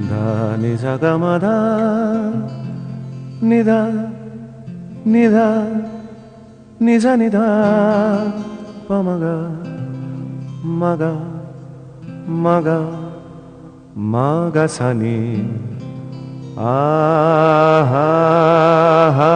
धा नि सा गा ma धा ni धा ni धा ni sa ni धा pa ma ga ma ga ma ga ma ga sa ni a ha ha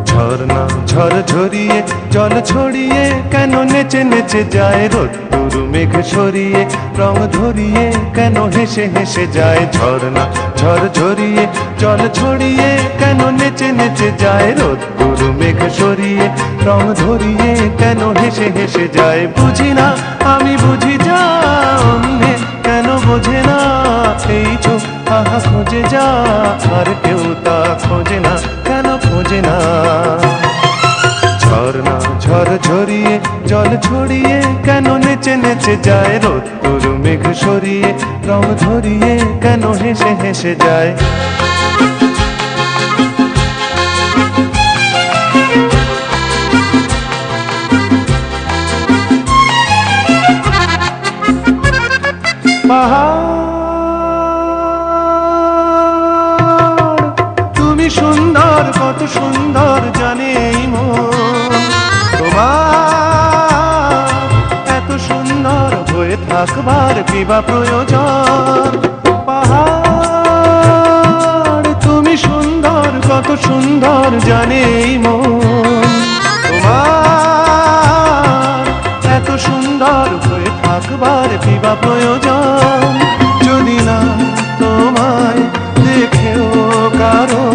ঝর্ণা ঝড় ঝরিয়ে জল ছড়িয়ে কেন নেচে নেচে যায় রোদ্দুর মেঘ সরিয়ে রং ধরিয়ে কেন হেসে হেসে যায় ঝর্ণা ঝড় ঝরিয়ে জল ছড়িয়ে কেন নেচে নেচে যায় রোদ্দুর মেঘ সরিয়ে রং ধরিয়ে কেন হেসে হেসে যায় বুঝি না আমি বুঝি যা অন্যে কেন বোঝে না এই চোখ আহা খোঁজে যা আর কেউ তা খোঁজে না কেন খোঁজে না ঝর্ণা ঝড় ঝরিয়ে জল ছড়িয়ে কেন নেচে নেচে যায় রোদ্দুর মেঘ সরিয়ে রং ধরিয়ে কেন হেসে হেসে যায় পাহাড় তুমি সুন্দর কত সুন্দর জানে এই মন তোমার এত সুন্দর হয়ে থাকবার কিবা প্রয়োজন পাহাড় তুমি সুন্দর কত সুন্দর জানে এই মন তোমার এত সুন্দর হয়ে থাকবার কিবা প্রয়োজন যদি না তোমায় দেখেও কারো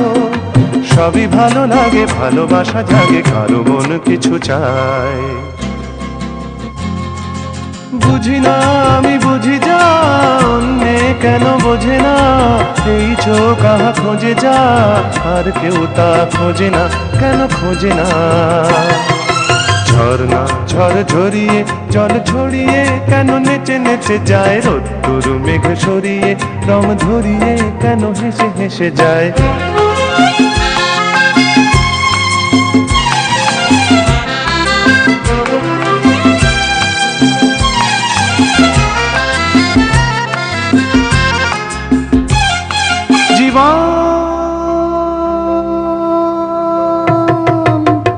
সবই ভালো লাগে ভালোবাসা জাগে কারো মন কিছু চায় বুঝি না আমি বুঝি যা অন্যে কেন বোঝে না এই চোখ আহা খোঁজে যা আর কেউ তা খোঁজে না কেন খোঁজে না ঝর্ণা ঝড় ঝরিয়ে জল ছড়িয়ে কেন নেচে নেচে যায় রোদ্দুর মেঘ সরিয়ে রং ধরিয়ে কেন হেসে হেসে যায় জীবন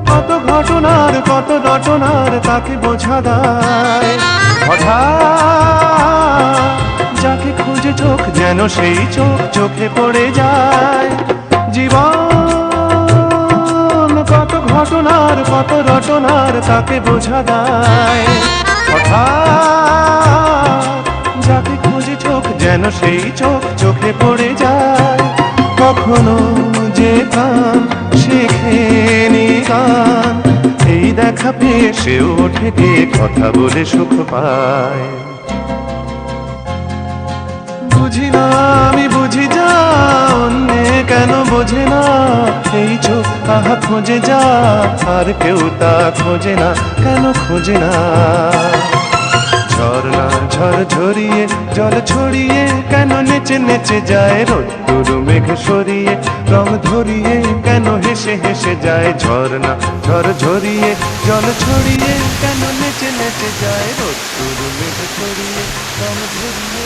কত ঘটনার কত রটনার তাকে বোঝা দেয় হঠাৎ যাকে খুঁজে চোখ যেন সেই চোখ চোখে পড়ে যায় জীবন কত ঘটনার কত রটনার তাকে বোঝা দেয় হঠাৎ যাকে খুঁজে চোখ যেন সেই চোখ চোখে পড়ে যায় কখনো যে কান শেখেনি গান এই দেখা পেয়ে সেও ওঠে গিয়ে কথা বলে সুখ পায় বুঝি না আমি বুঝি যা অন্যে কেন বোঝে না এই চোখ আহা খোঁজে যা আর কেউ তা খোঁজে না কেন খোঁজে না ঝর্ণা ঝড় ঝরিয়ে জল ছড়িয়ে কেন নেচে নেচে যায় রোদ্দুর মেঘ সরিয়ে রং ধরিয়ে কেন হেসে হেসে যায় ঝর্ণা ঝড় ঝরিয়ে জল ছড়িয়ে কেন নেচে নেচে যায় রোদ্দুর মেঘ সরিয়ে রং ধরিয়ে